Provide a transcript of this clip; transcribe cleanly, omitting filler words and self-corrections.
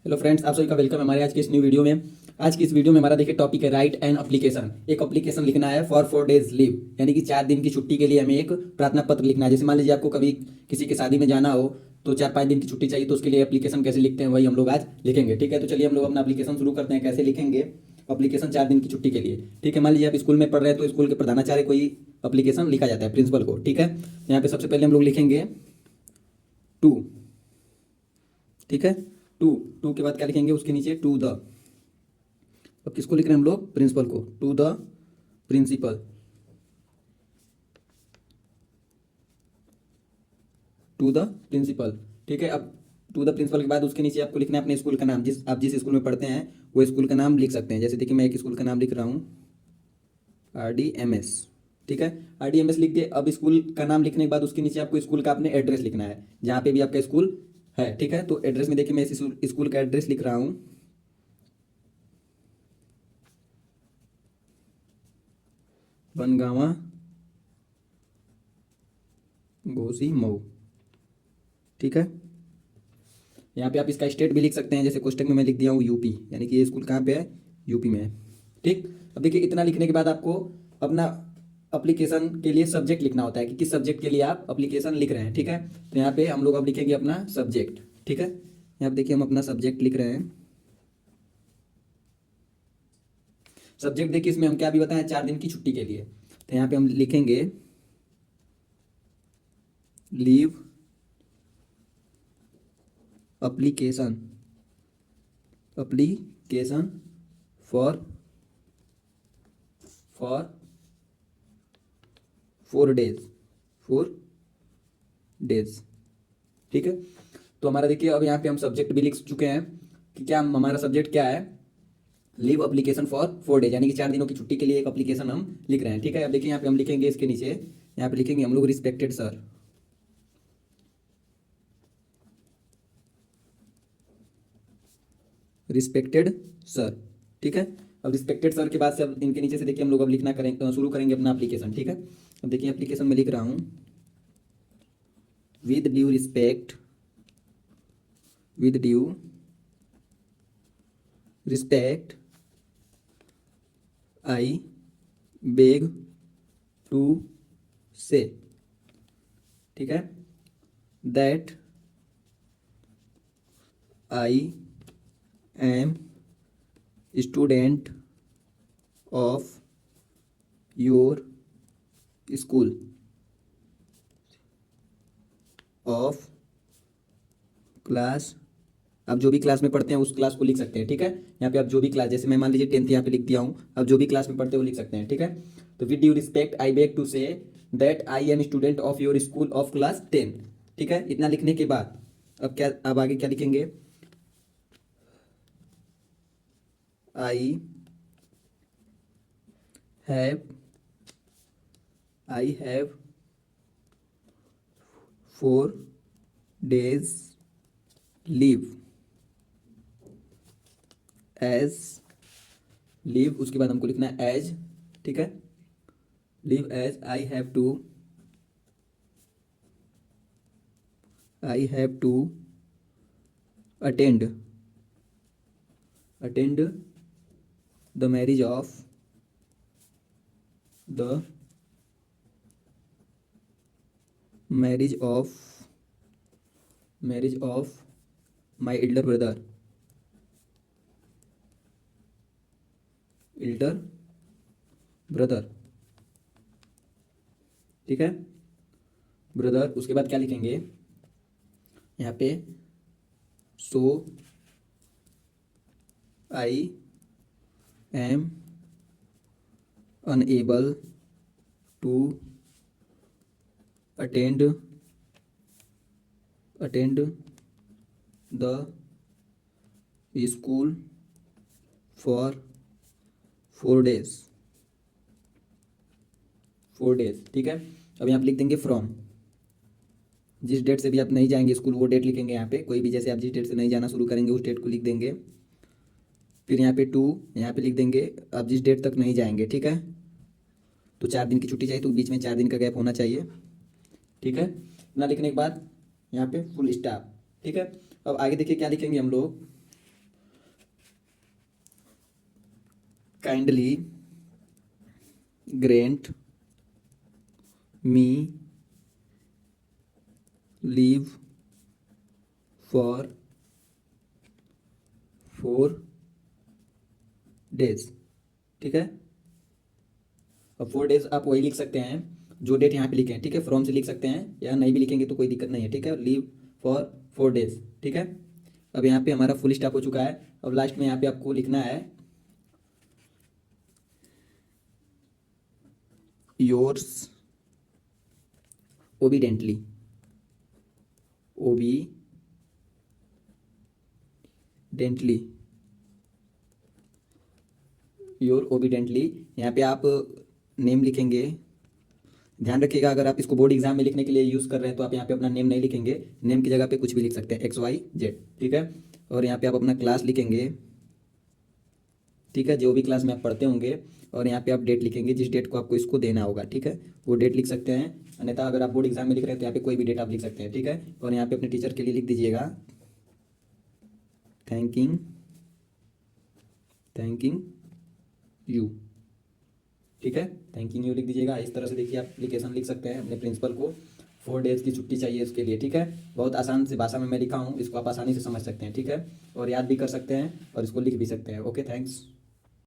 Hello friends, आप सभी का वेलकम है हमारे आज की इस न्यू वीडियो में। आज की इस वीडियो में हमारा देखिए टॉपिक है राइट एन एप्लीकेशन। एक एप्लीकेशन लिखना है फॉर 4 डेज लीव, यानी कि 4 दिन की छुट्टी के लिए हमें एक प्रार्थना पत्र लिखना है। जैसे मान लीजिए आपको कभी किसी की शादी में जाना हो तो 4-5 दिन की छुट्टी चाहिए, तो उसके लिए एप्लीकेशन कैसे लिखते हैं वही हम लोग आज लिखेंगे। ठीक है, तो चलिए हम लोग अपना एप्लीकेशन शुरू करते हैं। कैसे लिखेंगे एप्लीकेशन 4 दिन की छुट्टी के लिए? ठीक है, मान लीजिए आप स्कूल में पढ़ रहे हैं तो स्कूल के प्रधानाचार्य कोई एप्लीकेशन लिखा जाता है प्रिंसिपल को। ठीक है, यहाँ पे सबसे पहले हम लोग लिखेंगे टू। ठीक है, टू। टू के बाद क्या लिखेंगे? उसके नीचे टू द। अब किसको लिख रहे हैं हम लोग? प्रिंसिपल को। To the principal. To the principal. ठीक है, अब टू द प्रिंसिपल के बाद उसके नीचे आपको लिखना है अपने स्कूल का नाम। जिस स्कूल में पढ़ते हैं वो स्कूल का नाम लिख सकते हैं। जैसे देखिए मैं एक स्कूल का नाम लिख रहा हूँ, RDMS। ठीक है, RDMS लिख दिए। अब स्कूल का नाम लिखने के बाद उसके नीचे आपको स्कूल का अपने एड्रेस लिखना है, जहाँ पे भी आपका स्कूल है। ठीक है, तो एड्रेस में देखिए मैं इस स्कूल का एड्रेस लिख रहा हूँ, बनगावा घोसी मऊ। ठीक है, यहाँ पे आप इसका स्टेट भी लिख सकते हैं। जैसे क्वेश्चन में मैं लिख दिया हूँ यूपी, यानी कि ये स्कूल कहाँ पे है? यूपी में है। ठीक, अब देखिए इतना लिखने के बाद आपको अपना अप्लीकेशन के लिए सब्जेक्ट लिखना होता है कि किस सब्जेक्ट के लिए आप अप्लीकेशन लिख रहे हैं। ठीक है, तो यहाँ पे हम लोग अब लिखेंगे अपना सब्जेक्ट। ठीक है, यहाँ पे देखिए हम अपना सब्जेक्ट लिख रहे हैं। सब्जेक्ट देखिए इसमें हम क्या भी बताएं, 4 दिन की छुट्टी के लिए। तो यहाँ पे हम लिखेंगे leave application. Application for 4 days. 4 days. ठीक है, तो हमारा देखिए अब यहाँ पे हम सब्जेक्ट भी लिख चुके हैं कि क्या हमारा सब्जेक्ट क्या है? लीव अप्लीकेशन फॉर 4 डेज, यानी कि 4 दिनों की छुट्टी के लिए एक अप्लीकेशन हम लिख रहे हैं। ठीक है, अब देखिए यहाँ पे हम लिखेंगे इसके नीचे, यहाँ पे लिखेंगे हम लोग रिस्पेक्टेड सर। Respected sir. ठीक है, अब रिस्पेक्टेड सर के बाद से अब इनके नीचे से देखिए हम लोग अब लिखना करेंगे, शुरू करेंगे अपना एप्लीकेशन। ठीक है, अब देखिए एप्लीकेशन में लिख रहा हूँ with due respect, with due respect I beg to say. ठीक है, that I am student of your school of class. आप जो भी क्लास में पढ़ते हैं उस क्लास को लिख सकते हैं। ठीक है, यहाँ पे आप जो भी क्लास, जैसे मैं मान लीजिए 10th यहाँ पे लिख दिया हूँ, आप जो भी क्लास में पढ़ते हैं वो लिख सकते हैं। ठीक है, तो with due respect I beg to say that I am student of your school of class 10। ठीक है, इतना लिखने के बाद अब क्या, अब आगे क्या लिखेंगे? I have I have 4 days leave as leave. उसके बाद हमको लिखना है एज। ठीक है, leave as I have to attend the marriage of the marriage of my elder brother. ठीक है, ब्रदर। उसके बाद क्या लिखेंगे यहाँ पे? So I am unable to attend the school for 4 days. 4 days. ठीक है, अब यहाँ पे लिख देंगे फ्रॉम। जिस डेट से भी आप नहीं जाएंगे स्कूल वो डेट लिखेंगे यहाँ पे, कोई भी, जैसे आप जिस डेट से नहीं जाना शुरू करेंगे उस डेट को लिख देंगे। फिर यहाँ पे टू, यहाँ पे लिख देंगे आप जिस डेट तक नहीं जाएंगे। ठीक है, तो 4 दिन की छुट्टी चाहिए तो बीच में 4 दिन का गैप होना चाहिए। ठीक है, इतना लिखने के बाद यहाँ पे फुल स्टॉप। ठीक है, अब आगे देखिए क्या लिखेंगे हम लोग? Kindly grant me leave for 4 days। ठीक है। अब 4 days आप वही लिख सकते हैं जो डेट यहाँ पे लिखे हैं, ठीक है। फ्रॉम से लिख सकते हैं या नहीं भी लिखेंगे तो कोई दिक्कत नहीं है, ठीक है। लीव फॉर 4 days, ठीक है। अब यहाँ पे हमारा फुल स्टॉप हो चुका है। अब लास्ट में यहाँ पे आपको लिखना है योर्स ओबीडेंटली, योर ओबीडेंटली। यहाँ पे आप नेम लिखेंगे। ध्यान रखिएगा अगर आप इसको बोर्ड एग्जाम में लिखने के लिए यूज़ कर रहे हैं तो आप यहाँ पे अपना नेम नहीं लिखेंगे, नेम की जगह पे कुछ भी लिख सकते हैं, XYZ, ठीक है। और यहाँ पे आप अपना क्लास लिखेंगे, ठीक है, जो भी क्लास में आप पढ़ते होंगे। और यहाँ पे आप डेट लिखेंगे, जिस डेट को आपको इसको देना होगा, ठीक है, वो डेट लिख सकते हैं। अन्यथा अगर आप बोर्ड एग्जाम में लिख रहे हैं तो यहाँ पे कोई भी डेट आप लिख सकते हैं, ठीक है। और यहाँ पे अपने टीचर के लिए लिख दीजिएगा थैंकिंग यू, ठीक है, थैंकिंग यू लिख दीजिएगा। इस तरह से देखिए आप एप्लीकेशन लिख सकते हैं अपने प्रिंसिपल को। 4 days की छुट्टी चाहिए उसके लिए, ठीक है। बहुत आसान से भाषा में मैं लिखा हूँ, इसको आप आसानी से समझ सकते हैं, ठीक है। और याद भी कर सकते हैं और इसको लिख भी सकते हैं। Okay, thanks.